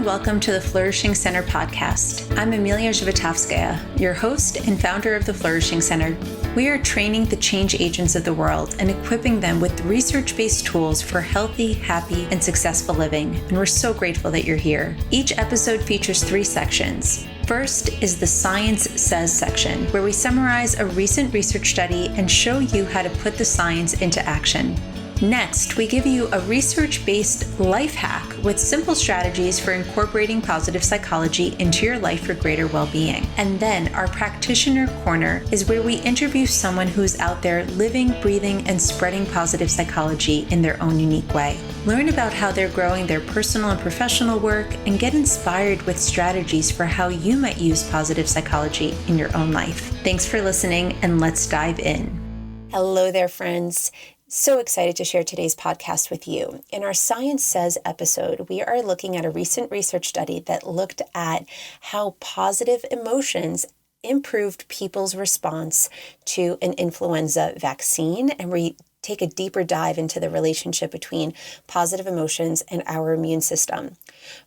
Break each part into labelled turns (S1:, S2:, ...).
S1: and welcome to the Flourishing Center Podcast. I'm Emilia Zhivatovskaya, your host and founder of the Flourishing Center. We are training the change agents of the world and equipping them with research-based tools for healthy, happy, and successful living, and we're so grateful that you're here. Each episode features 3 sections. First is the Science Says section, where we summarize a recent research study and show you how to put the science into action. Next, we give you a research-based life hack with simple strategies for incorporating positive psychology into your life for greater well-being. And then our Practitioner Corner is where we interview someone who's out there living, breathing, and spreading positive psychology in their own unique way. Learn about how they're growing their personal and professional work and get inspired with strategies for how you might use positive psychology in your own life. Thanks for listening, and let's dive in. Hello there, friends. So excited to share today's podcast with you. In our Science Says episode, we are looking at a recent research study that looked at how positive emotions improved people's response to an influenza vaccine, and we take a deeper dive into the relationship between positive emotions and our immune system.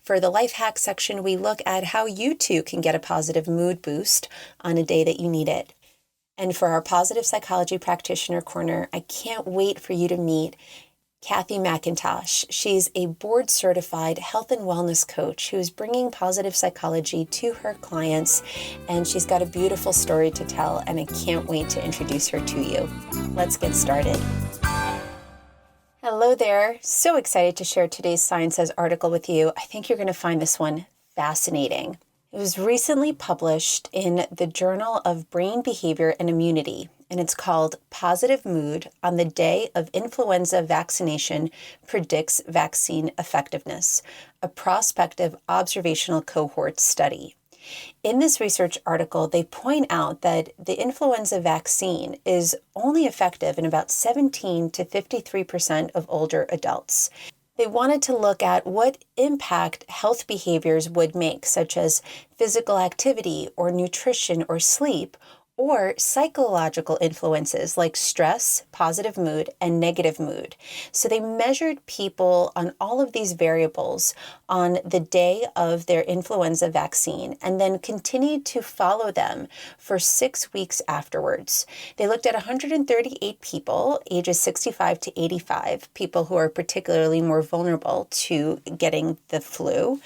S1: For the life hack section, we look at how you too can get a positive mood boost on a day that you need it. And for our Positive Psychology Practitioner Corner, I can't wait for you to meet Kathy Mackintosh. She's a board-certified health and wellness coach who's bringing positive psychology to her clients, and she's got a beautiful story to tell, and I can't wait to introduce her to you. Let's get started. Hello there. So excited to share today's Science Says article with you. I think you're going to find this one fascinating. It was recently published in the Journal of Brain Behavior and Immunity, and it's called Positive Mood on the Day of Influenza Vaccination Predicts Vaccine Effectiveness, a prospective observational cohort study. In this research article, they point out that the influenza vaccine is only effective in about 17 to 53% of older adults. They wanted to look at what impact health behaviors would make, such as physical activity or nutrition or sleep, or psychological influences like stress, positive mood, and negative mood. So they measured people on all of these variables on the day of their influenza vaccine and then continued to follow them for 6 weeks afterwards. They looked at 138 people, ages 65 to 85, people who are particularly more vulnerable to getting the flu.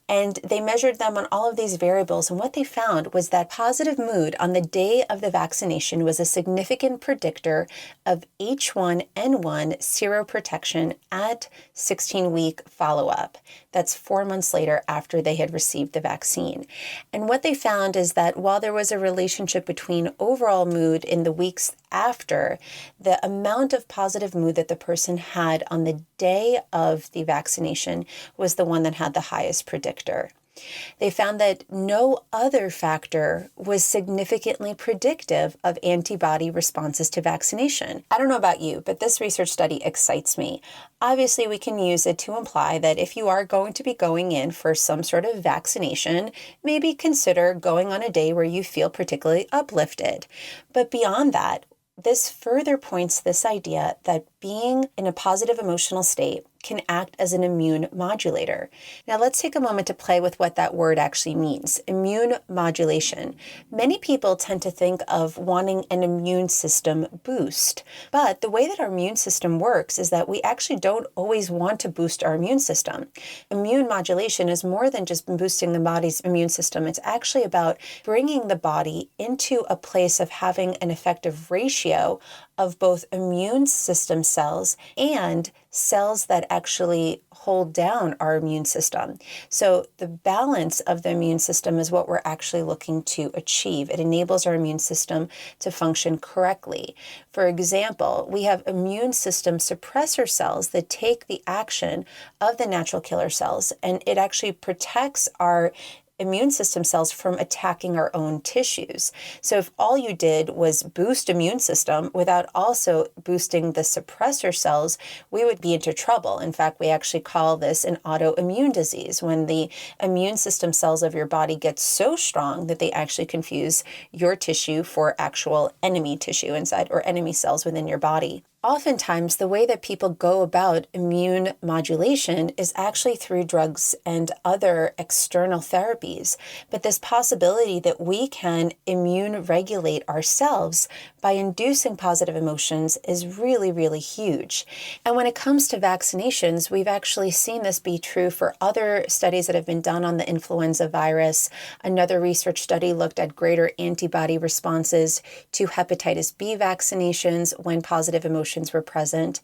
S1: And they measured them on all of these variables. And what they found was that positive mood on the day of the vaccination was a significant predictor of H1N1 seroprotection at 16-week follow-up. That's 4 months later after they had received the vaccine. And what they found is that while there was a relationship between overall mood in the weeks after, the amount of positive mood that the person had on the day of the vaccination was the one that had the highest predictor. They found that no other factor was significantly predictive of antibody responses to vaccination. I don't know about you, but this research study excites me. Obviously, we can use it to imply that if you are going to be going in for some sort of vaccination, maybe consider going on a day where you feel particularly uplifted. But beyond that, this further points to this idea that being in a positive emotional state can act as an immune modulator. Now let's take a moment to play with what that word actually means. Immune modulation. Many people tend to think of wanting an immune system boost, but the way that our immune system works is that we actually don't always want to boost our immune system. Immune modulation is more than just boosting the body's immune system. It's actually about bringing the body into a place of having an effective ratio of both immune system cells and cells that actually hold down our immune system. So the balance of the immune system is what we're actually looking to achieve. It enables our immune system to function correctly. For example, we have immune system suppressor cells that take the action of the natural killer cells, and it actually protects our immune system cells from attacking our own tissues. So if all you did was boost immune system without also boosting the suppressor cells, we would be into trouble. In fact, we actually call this an autoimmune disease, when the immune system cells of your body get so strong that they actually confuse your tissue for actual enemy tissue inside, or enemy cells within your body. Oftentimes, the way that people go about immune modulation is actually through drugs and other external therapies. But this possibility that we can immune regulate ourselves by inducing positive emotions is really, really huge. And when it comes to vaccinations, we've actually seen this be true for other studies that have been done on the influenza virus. Another research study looked at greater antibody responses to hepatitis B vaccinations when positive emotions were present.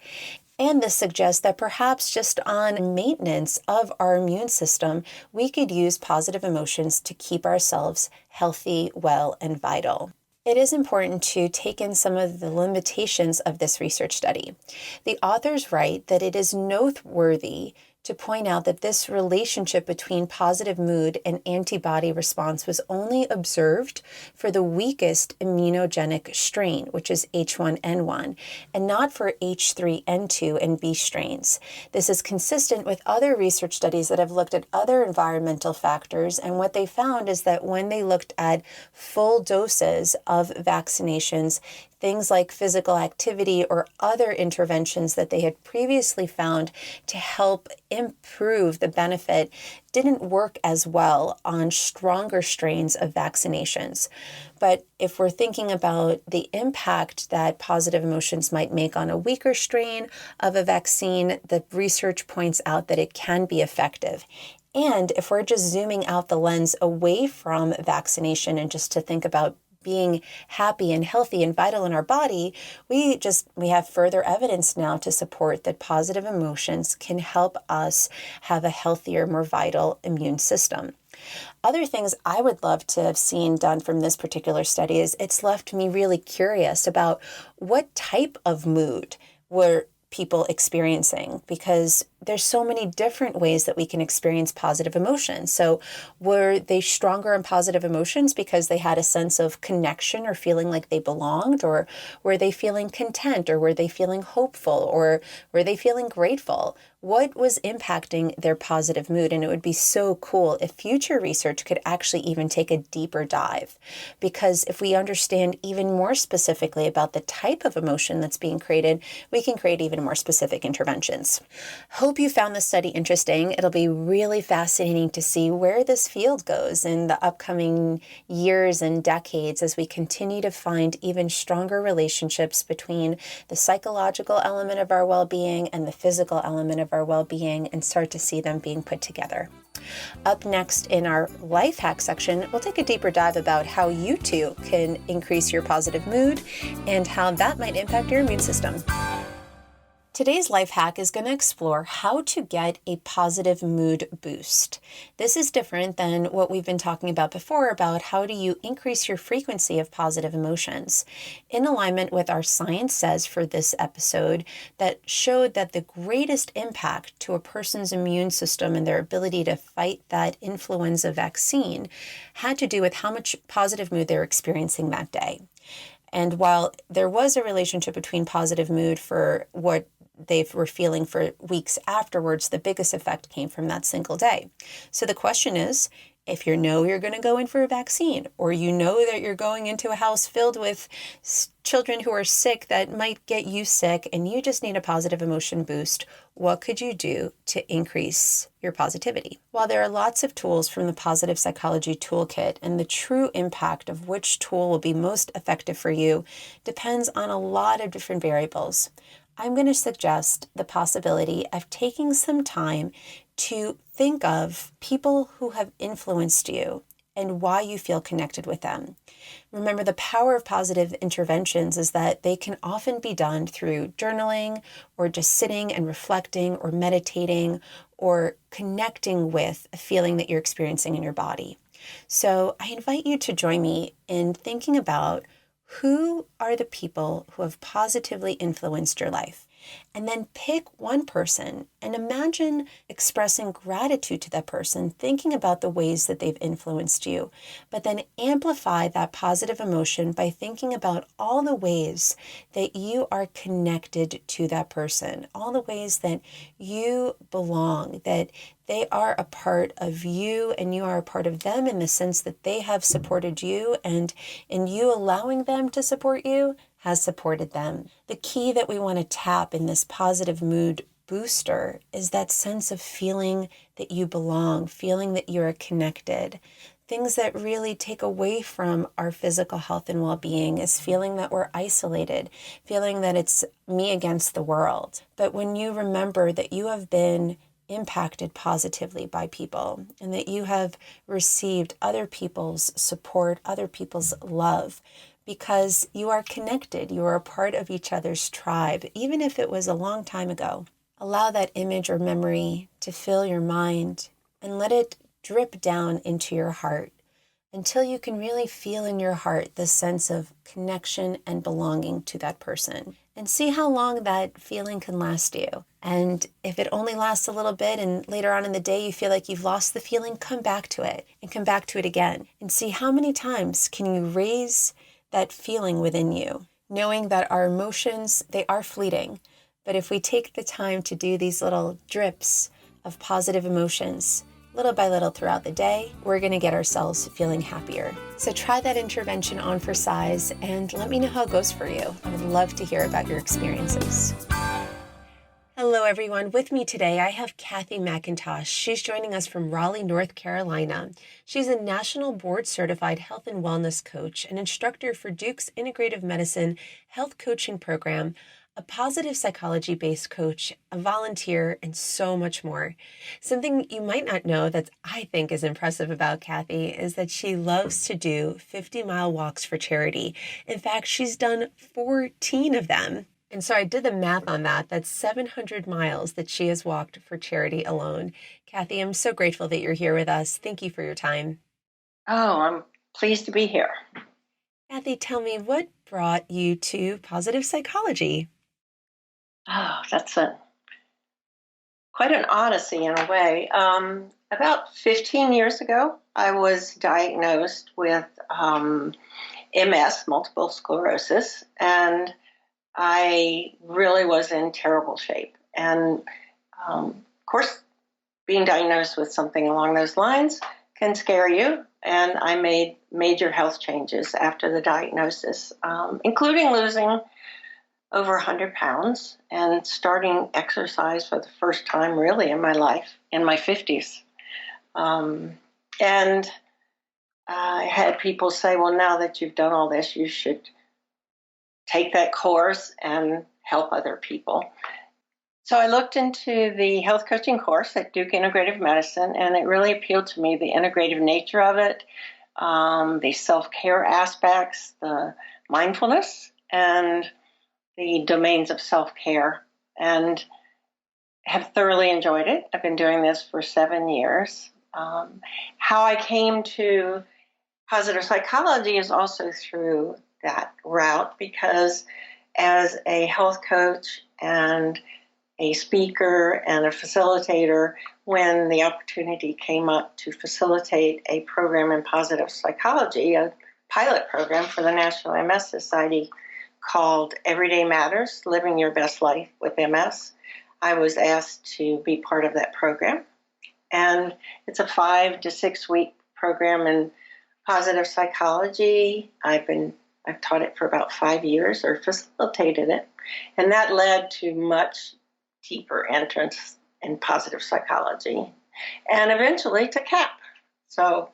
S1: And this suggests that perhaps just on maintenance of our immune system, we could use positive emotions to keep ourselves healthy, well, and vital. It is important to take in some of the limitations of this research study. The authors write that it is noteworthy to point out that this relationship between positive mood and antibody response was only observed for the weakest immunogenic strain, which is H1N1, and not for H3N2 and B strains. This is consistent with other research studies that have looked at other environmental factors, and what they found is that when they looked at full doses of vaccinations, things like physical activity or other interventions that they had previously found to help improve the benefit didn't work as well on stronger strains of vaccinations. But if we're thinking about the impact that positive emotions might make on a weaker strain of a vaccine, the research points out that it can be effective. And if we're just zooming out the lens away from vaccination and just to think about being happy and healthy and vital in our body, we have further evidence now to support that positive emotions can help us have a healthier, more vital immune system. Other things I would love to have seen done from this particular study is it's left me really curious about what type of mood were people experiencing, because there's so many different ways that we can experience positive emotions. So were they stronger in positive emotions because they had a sense of connection or feeling like they belonged, or were they feeling content, or were they feeling hopeful, or were they feeling grateful? What was impacting their positive mood? And it would be so cool if future research could actually even take a deeper dive, because if we understand even more specifically about the type of emotion that's being created, we can create even more specific interventions. Hope you found this study interesting. It'll be really fascinating to see where this field goes in the upcoming years and decades as we continue to find even stronger relationships between the psychological element of our well-being and the physical element of our well-being, and start to see them being put together. Up next in our life hack section, we'll take a deeper dive about how you too can increase your positive mood and how that might impact your immune system. Today's life hack is going to explore how to get a positive mood boost. This is different than what we've been talking about before about how do you increase your frequency of positive emotions. In alignment with our Science Says for this episode that showed that the greatest impact to a person's immune system and their ability to fight that influenza vaccine had to do with how much positive mood they're experiencing that day. And while there was a relationship between positive mood for what they were feeling for weeks afterwards, the biggest effect came from that single day. So the question is, if you know you're going to go in for a vaccine, or you know that you're going into a house filled with children who are sick that might get you sick, and you just need a positive emotion boost, what could you do to increase your positivity? While there are lots of tools from the Positive Psychology Toolkit, and the true impact of which tool will be most effective for you depends on a lot of different variables, I'm going to suggest the possibility of taking some time to think of people who have influenced you and why you feel connected with them. Remember, the power of positive interventions is that they can often be done through journaling, or just sitting and reflecting, or meditating, or connecting with a feeling that you're experiencing in your body. So I invite you to join me in thinking about who are the people who have positively influenced your life? And then pick one person and imagine expressing gratitude to that person, thinking about the ways that they've influenced you, but then amplify that positive emotion by thinking about all the ways that you are connected to that person, all the ways that you belong, that they are a part of you and you are a part of them in the sense that they have supported you, and in you allowing them to support you, has supported them. The key that we want to tap in this positive mood booster is that sense of feeling that you belong, feeling that you're connected. Things that really take away from our physical health and well-being is feeling that we're isolated, feeling that it's me against the world. But when you remember that you have been impacted positively by people and that you have received other people's support, other people's love, because you are connected, you are a part of each other's tribe, even if it was a long time ago. Allow that image or memory to fill your mind and let it drip down into your heart until you can really feel in your heart the sense of connection and belonging to that person. And see how long that feeling can last you. And if it only lasts a little bit and later on in the day you feel like you've lost the feeling, come back to it and come back to it again. And see how many times can you raise that feeling within you, knowing that our emotions, they are fleeting. But if we take the time to do these little drips of positive emotions, little by little throughout the day, we're going to get ourselves feeling happier. So try that intervention on for size and let me know how it goes for you. I would love to hear about your experiences. Hello, everyone. With me today, I have Kathy Mackintosh. She's joining us from Raleigh, North Carolina. She's a national board-certified health and wellness coach, an instructor for Duke's Integrative Medicine Health Coaching Program, a positive psychology-based coach, a volunteer, and so much more. Something you might not know that I think is impressive about Kathy is that she loves to do 50-mile walks for charity. In fact, she's done 14 of them. And so I did the math on that. That's 700 miles that she has walked for charity alone. Kathy, I'm so grateful that you're here with us. Thank you for your time.
S2: Oh, I'm pleased to be here.
S1: Kathy, tell me, what brought you to positive psychology?
S2: Oh, that's quite an odyssey in a way. About 15 years ago, I was diagnosed with MS, multiple sclerosis, and I really was in terrible shape. And of course, being diagnosed with something along those lines can scare you. And I made major health changes after the diagnosis, including losing over 100 pounds and starting exercise for the first time really in my life in my 50s. And I had people say, well, now that you've done all this, you should take that course and help other people. So I looked into the health coaching course at Duke Integrative Medicine, and it really appealed to me, the integrative nature of it, the self-care aspects, the mindfulness, and the domains of self-care, and have thoroughly enjoyed it. I've been doing this for 7 years. How I came to positive psychology is also through that route, because as a health coach and a speaker and a facilitator, when the opportunity came up to facilitate a program in positive psychology, a pilot program for the National MS Society called Everyday Matters, Living Your Best Life with MS, I was asked to be part of that program. And it's a 5 to 6 week program in positive psychology. I've taught it for about 5 years, or facilitated it. And that led to much deeper entrance in positive psychology, and eventually to CAP. So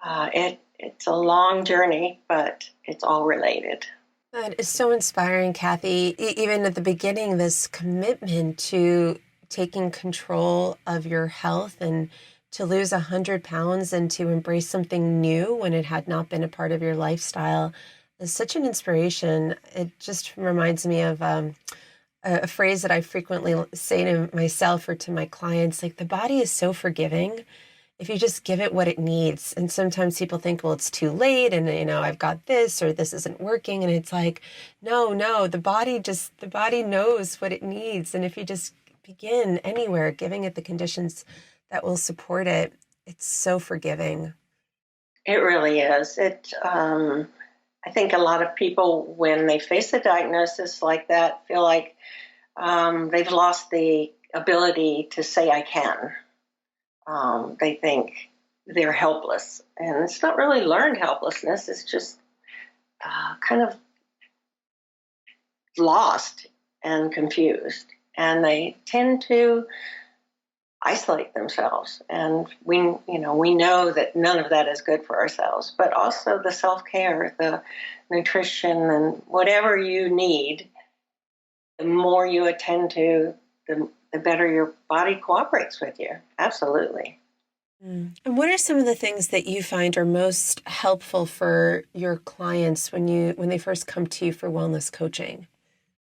S2: it's a long journey, but it's all related.
S1: That is so inspiring, Kathy. Even at the beginning, this commitment to taking control of your health and to lose 100 pounds and to embrace something new when it had not been a part of your lifestyle is such an inspiration. It just reminds me of a phrase that I frequently say to myself or to my clients, like, the body is so forgiving if you just give it what it needs. And sometimes people think, well, it's too late and, I've got this or this isn't working. And it's like, no, the body knows what it needs. And if you just begin anywhere, giving it the conditions that will support it, it's so forgiving.
S2: It really is. I think a lot of people, when they face a diagnosis like that, feel like they've lost the ability to say, I can. They think they're helpless. And it's not really learned helplessness. It's just kind of lost and confused, and they tend to isolate themselves. And we know that none of that is good for ourselves, but also the self-care, the nutrition, and whatever you need, the more you attend to, the better your body cooperates with you. Absolutely.
S1: And what are some of the things that you find are most helpful for your clients when they first come to you for wellness coaching?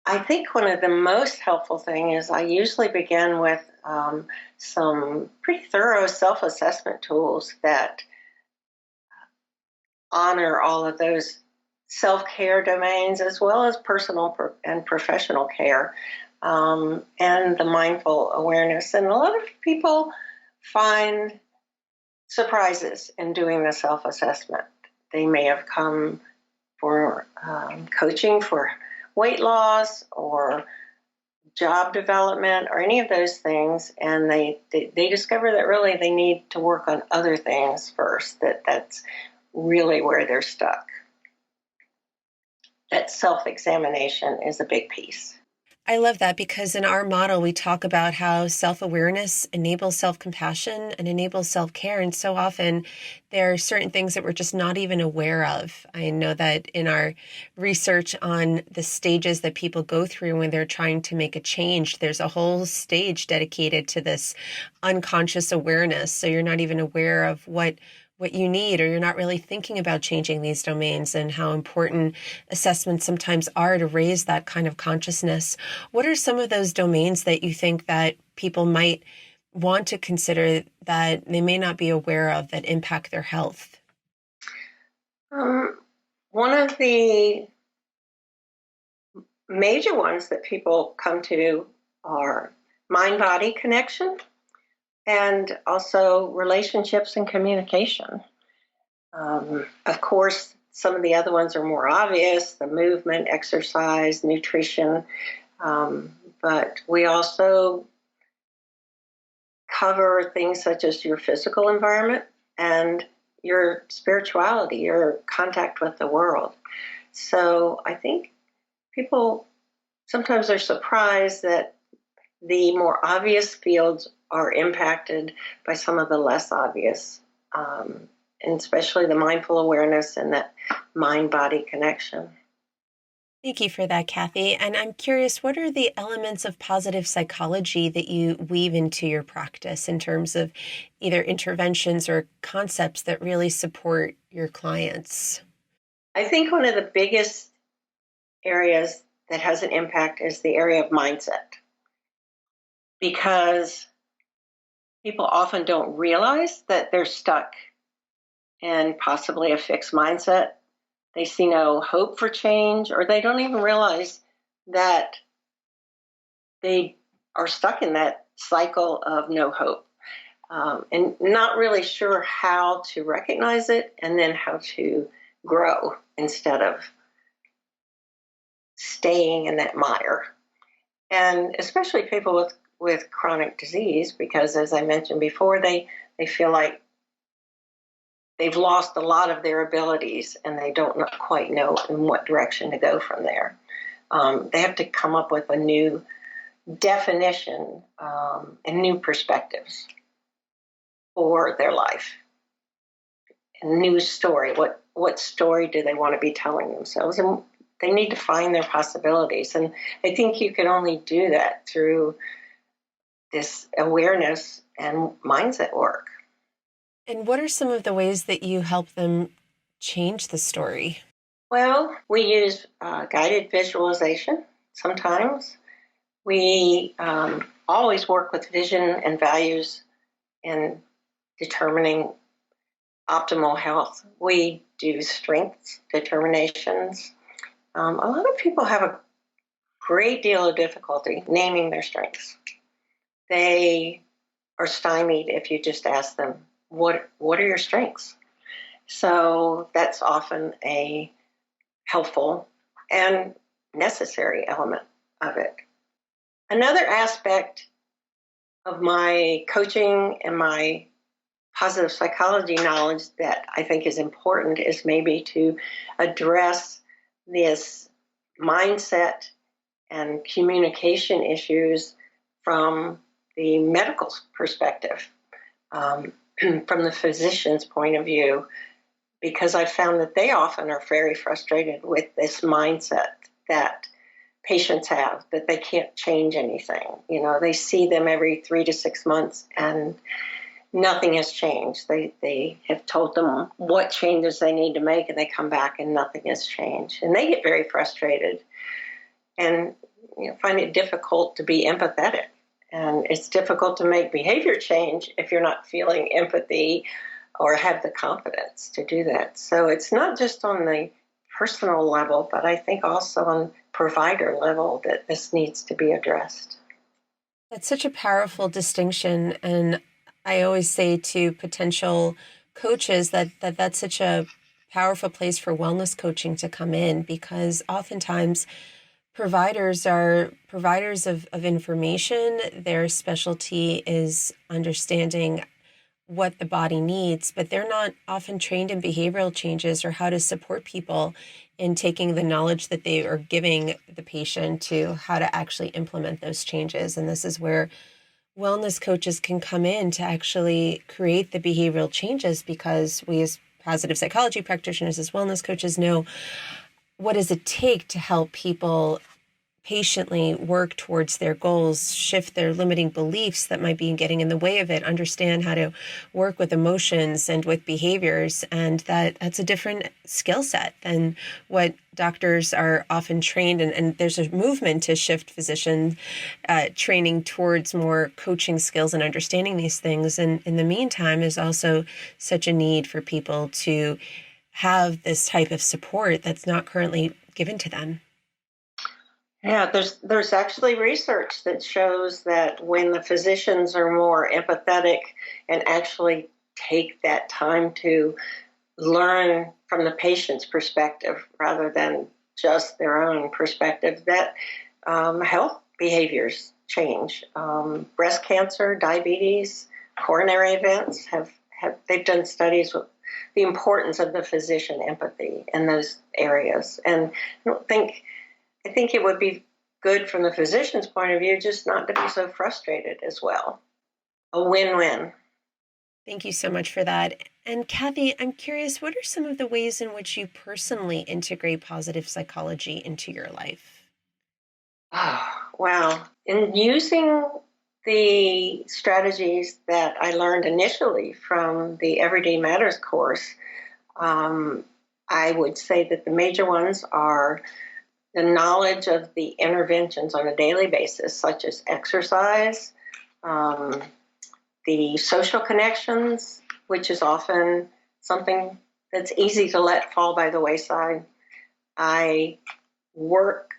S2: I think one of the most helpful thing is I usually begin with some pretty thorough self-assessment tools that honor all of those self-care domains as well as personal and professional care, and the mindful awareness. And a lot of people find surprises in doing the self-assessment. They may have come for coaching for weight loss or job development or any of those things, and they discover that really they need to work on other things first, that's really where they're stuck. That self-examination is a big piece.
S1: I love that, because in our model, we talk about how self-awareness enables self-compassion and enables self-care. And so often there are certain things that we're just not even aware of. I know that in our research on the stages that people go through when they're trying to make a change, there's a whole stage dedicated to this unconscious awareness. So you're not even aware of what you need, or you're not really thinking about changing these domains, and how important assessments sometimes are to raise that kind of consciousness. What are some of those domains that you think that people might want to consider that they may not be aware of that impact their health?
S2: One of the major ones that people come to are mind-body connection, and also relationships and communication. Of course, some of the other ones are more obvious, the movement, exercise, nutrition, but we also cover things such as your physical environment and your spirituality, your contact with the world. So I think people sometimes are surprised that the more obvious fields are impacted by some of the less obvious, and especially the mindful awareness and that mind-body connection.
S1: Thank you for that, Kathy. And I'm curious, what are the elements of positive psychology that you weave into your practice in terms of either interventions or concepts that really support your clients?
S2: I think one of the biggest areas that has an impact is the area of mindset, because people often don't realize that they're stuck in possibly a fixed mindset. They see no hope for change, or they don't even realize that they are stuck in that cycle of no hope, and not really sure how to recognize it and then how to grow instead of staying in that mire. And especially people with chronic disease, because as I mentioned before, they feel like they've lost a lot of their abilities and they don't quite know in what direction to go from there. They have to come up with a new definition and new perspectives for their life. A new story. What story do they want to be telling themselves? And they need to find their possibilities. And I think you can only do that through this awareness and mindset work.
S1: And what are some of the ways that you help them change the story?
S2: Well, we use guided visualization sometimes. We always work with vision and values in determining optimal health. We do strengths determinations. A lot of people have a great deal of difficulty naming their strengths. They are stymied if you just ask them, what are your strengths? So that's often a helpful and necessary element of it. Another aspect of my coaching and my positive psychology knowledge that I think is important is maybe to address this mindset and communication issues from the medical perspective, from the physician's point of view, because I found that they often are very frustrated with this mindset that patients have, that they can't change anything. They see them every 3 to 6 months and nothing has changed. They have told them what changes they need to make, and they come back and nothing has changed. And they get very frustrated and find it difficult to be empathetic. And it's difficult to make behavior change if you're not feeling empathy or have the confidence to do that. So it's not just on the personal level, but I think also on provider level that this needs to be addressed.
S1: That's such a powerful distinction. And I always say to potential coaches that's such a powerful place for wellness coaching to come in, because oftentimes providers are providers of information. Their specialty is understanding what the body needs, but they're not often trained in behavioral changes or how to support people in taking the knowledge that they are giving the patient to how to actually implement those changes. And this is where wellness coaches can come in to actually create the behavioral changes, because we as positive psychology practitioners, as wellness coaches, know what does it take to help people patiently work towards their goals, shift their limiting beliefs that might be getting in the way of it, understand how to work with emotions and with behaviors. And that's a different skill set than what doctors are often trained in. And there's a movement to shift physician training towards more coaching skills and understanding these things. And in the meantime, there's also such a need for people to have this type of support that's not currently given to them.
S2: Yeah, there's actually research that shows that when the physicians are more empathetic and actually take that time to learn from the patient's perspective rather than just their own perspective, that health behaviors change. Breast cancer, diabetes, coronary events they've done studies with the importance of the physician empathy in those areas. And I think it would be good from the physician's point of view just not to be so frustrated as well. A win-win.
S1: Thank you so much for that. And Kathy, I'm curious, what are some of the ways in which you personally integrate positive psychology into your life?
S2: Oh, wow. In using the strategies that I learned initially from the Everyday Matters course, I would say that the major ones are the knowledge of the interventions on a daily basis, such as exercise, the social connections, which is often something that's easy to let fall by the wayside. I work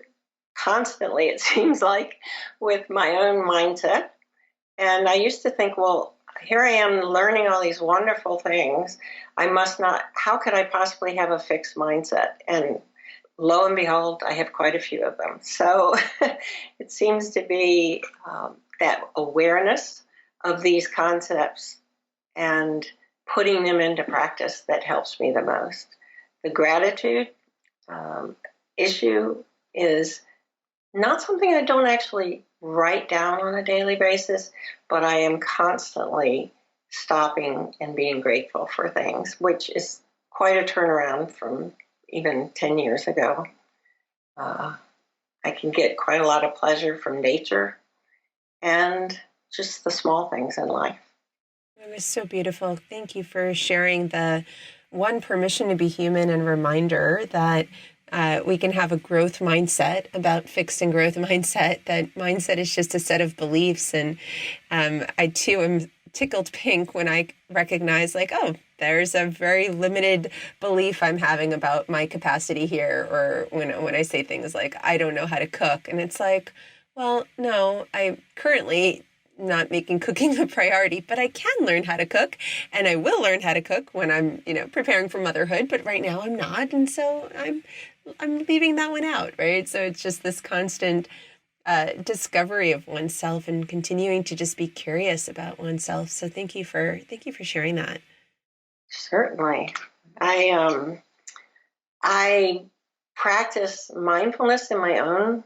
S2: constantly, it seems like, with my own mindset. And I used to think, well, here I am learning all these wonderful things. How could I possibly have a fixed mindset? And lo and behold, I have quite a few of them. So it seems to be that awareness of these concepts and putting them into practice that helps me the most. The gratitude issue is not something I don't actually write down on a daily basis, but I am constantly stopping and being grateful for things, which is quite a turnaround from even 10 years ago. I can get quite a lot of pleasure from nature and just the small things in life.
S1: It was so beautiful. Thank you for sharing the permission to be human and reminder that we can have a growth mindset, about fixed and growth mindset. That mindset is just a set of beliefs. And I too am tickled pink when I recognize, like, oh, there's a very limited belief I'm having about my capacity here. Or when I say things like, I don't know how to cook. And it's like, well, no, I currently not making cooking a priority, but I can learn how to cook, and I will learn how to cook when I'm, preparing for motherhood. But right now I'm not. And so I'm leaving that one out. Right. So it's just this constant discovery of oneself and continuing to just be curious about oneself. So thank you for sharing that.
S2: Certainly. I practice mindfulness in my own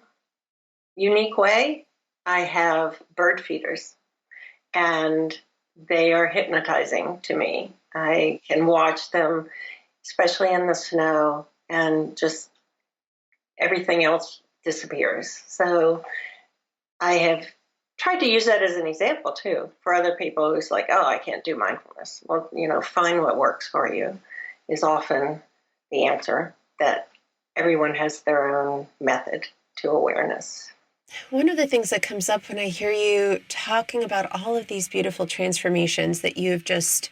S2: unique way, I have bird feeders, and they are hypnotizing to me. I can watch them, especially in the snow, and just everything else disappears. So I have tried to use that as an example too for other people who's like, oh, I can't do mindfulness. Well, find what works for you is often the answer, that everyone has their own method to awareness.
S1: One of the things that comes up when I hear you talking about all of these beautiful transformations that you've just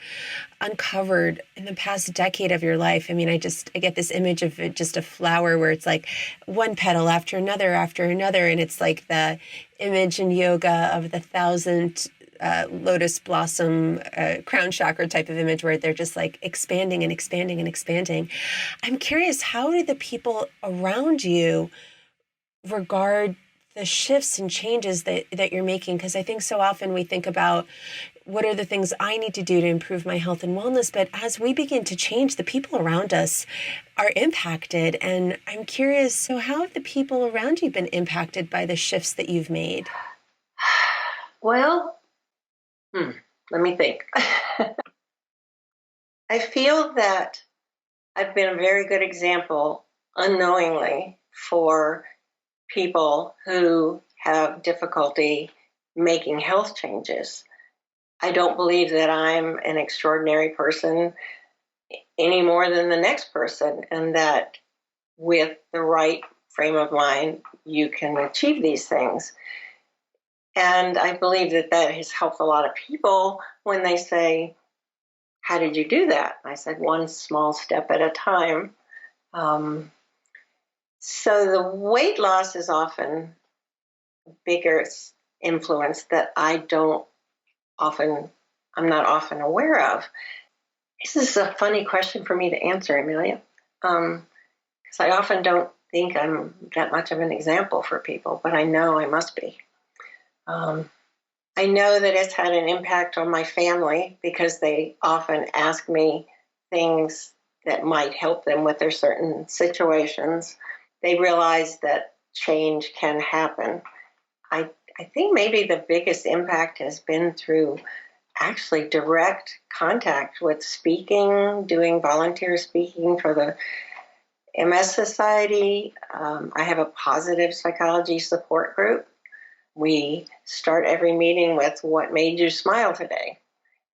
S1: uncovered in the past decade of your life. I mean, I get this image of just a flower where it's like one petal after another, and it's like the image in yoga of the 1,000 lotus blossom crown chakra type of image where they're just like expanding and expanding and expanding. I'm curious, how do the people around you regard the shifts and changes that you're making? Because I think so often we think about what are the things I need to do to improve my health and wellness, but as we begin to change, the people around us are impacted. And I'm curious, so how have the people around you been impacted by the shifts that you've made?
S2: Well, let me think. I feel that I've been a very good example, unknowingly, for people who have difficulty making health changes. I don't believe that I'm an extraordinary person any more than the next person, and that with the right frame of mind, you can achieve these things. And I believe that has helped a lot of people when they say, how did you do that? I said, one small step at a time. So the weight loss is often a bigger influence that I'm not often aware of. This is a funny question for me to answer, Amelia, because I often don't think I'm that much of an example for people, but I know I must be. I know that it's had an impact on my family because they often ask me things that might help them with their certain situations. They realize that change can happen. I think maybe the biggest impact has been through actually direct contact with speaking, doing volunteer speaking for the MS Society. I have a positive psychology support group. We start every meeting with what made you smile today,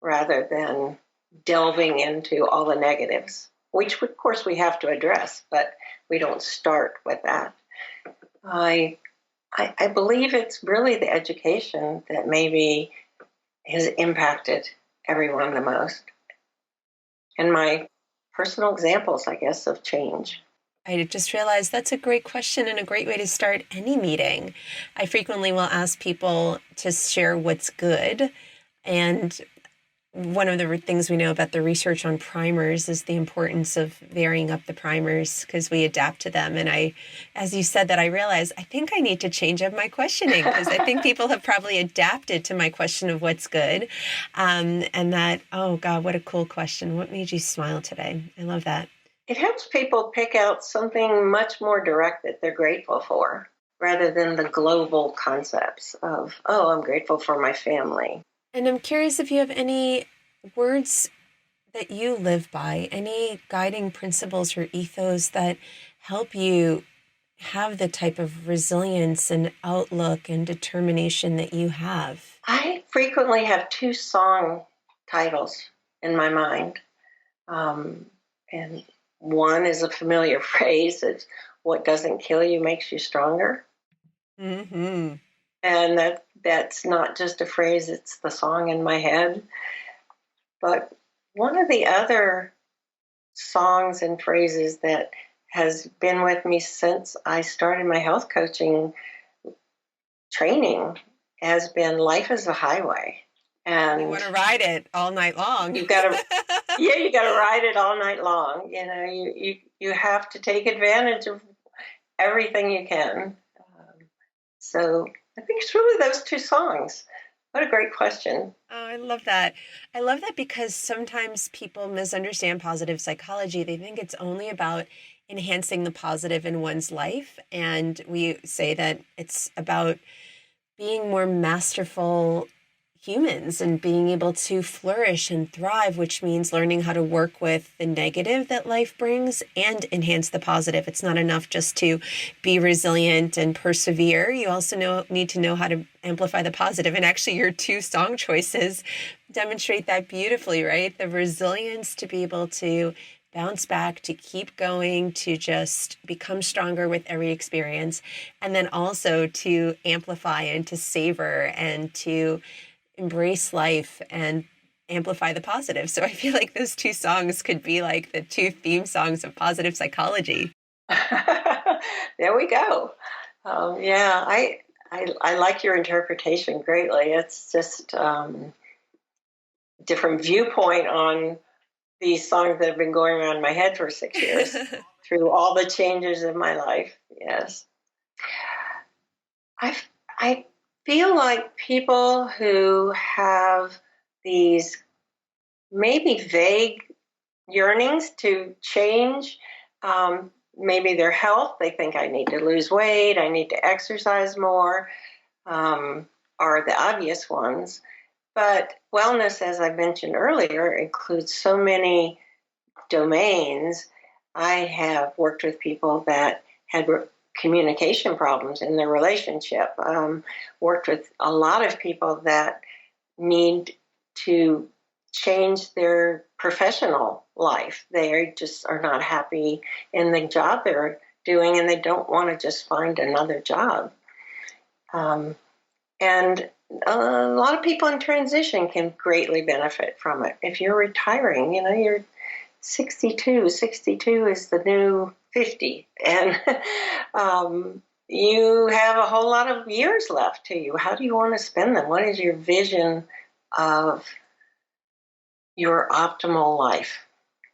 S2: rather than delving into all the negatives, which of course we have to address, but we don't start with that. I believe it's really the education that maybe has impacted everyone the most. And my personal examples, I guess, of change.
S1: I just realized that's a great question and a great way to start any meeting. I frequently will ask people to share what's good. And one of the things we know about the research on primers is the importance of varying up the primers because we adapt to them. And as you said that, I realized I think I need to change up my questioning because I think people have probably adapted to my question of what's good. And that, oh God, what a cool question. What made you smile today? I love that.
S2: It helps people pick out something much more direct that they're grateful for, rather than the global concepts of, oh, I'm grateful for my family.
S1: And I'm curious if you have any words that you live by, any guiding principles or ethos that help you have the type of resilience and outlook and determination that you have.
S2: I frequently have two song titles in my mind. And one is a familiar phrase. It's what doesn't kill you makes you stronger.
S1: Mm-hmm.
S2: And that's not just a phrase, it's the song in my head. But one of the other songs and phrases that has been with me since I started my health coaching training has been life is a highway. And
S1: you want to ride it all night long.
S2: You got to ride it all night long. You have to take advantage of everything you can. So I think it's really those two songs. What a great question.
S1: Oh, I love that. I love that because sometimes people misunderstand positive psychology. They think it's only about enhancing the positive in one's life. And we say that it's about being more masterful humans and being able to flourish and thrive, which means learning how to work with the negative that life brings and enhance the positive. It's not enough just to be resilient and persevere. You also need to know how to amplify the positive. And actually, your two song choices demonstrate that beautifully, right? The resilience to be able to bounce back, to keep going, to just become stronger with every experience, and then also to amplify and to savor and to embrace life and amplify the positive. So I feel like those two songs could be like the two theme songs of positive psychology.
S2: There we go. Yeah, I like your interpretation greatly. It's just different viewpoint on these songs that have been going around my head for 6 years through all the changes in my life. Yes. I feel like people who have these maybe vague yearnings to change, maybe their health, they think I need to lose weight, I need to exercise more, are the obvious ones. But wellness, as I mentioned earlier, includes so many domains. I have worked with people that had communication problems in their relationship, worked with a lot of people that need to change their professional life. They just are not happy in the job they're doing, and they don't want to just find another job. And a lot of people in transition can greatly benefit from it. If you're retiring, you're 62. 62 is the new 50. And you have a whole lot of years left to you. How do you want to spend them? What is your vision of your optimal life?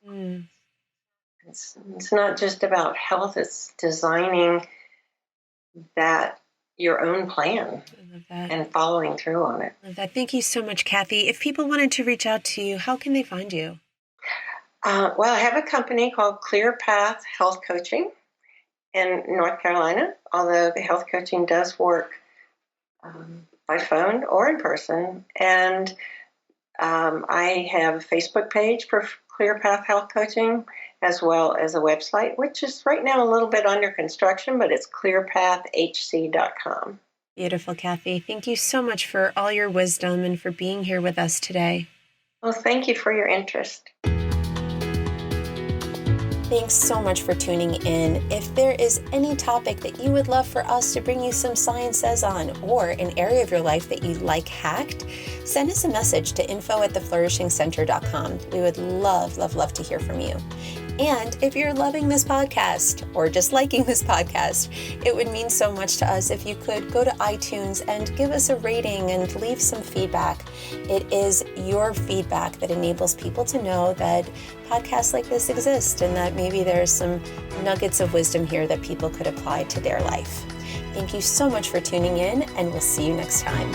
S2: Mm. It's not just about health. It's designing that your own plan and following through on it.
S1: I love that. Thank you so much, Kathy. If people wanted to reach out to you, how can they find you?
S2: Well, I have a company called Clear Path Health Coaching in North Carolina, although the health coaching does work by phone or in person. And I have a Facebook page for Clear Path Health Coaching, as well as a website, which is right now a little bit under construction, but it's clearpathhc.com.
S1: Beautiful, Kathy. Thank you so much for all your wisdom and for being here with us today.
S2: Well, thank you for your interest.
S1: Thanks so much for tuning in. If there is any topic that you would love for us to bring you some Science Says on, or an area of your life that you'd like hacked, send us a message to info@theflourishingcenter.com. We would love, love, love to hear from you. And if you're loving this podcast or just liking this podcast, it would mean so much to us if you could go to iTunes and give us a rating and leave some feedback. It is your feedback that enables people to know that podcasts like this exist and that maybe there's some nuggets of wisdom here that people could apply to their life. Thank you so much for tuning in, and we'll see you next time.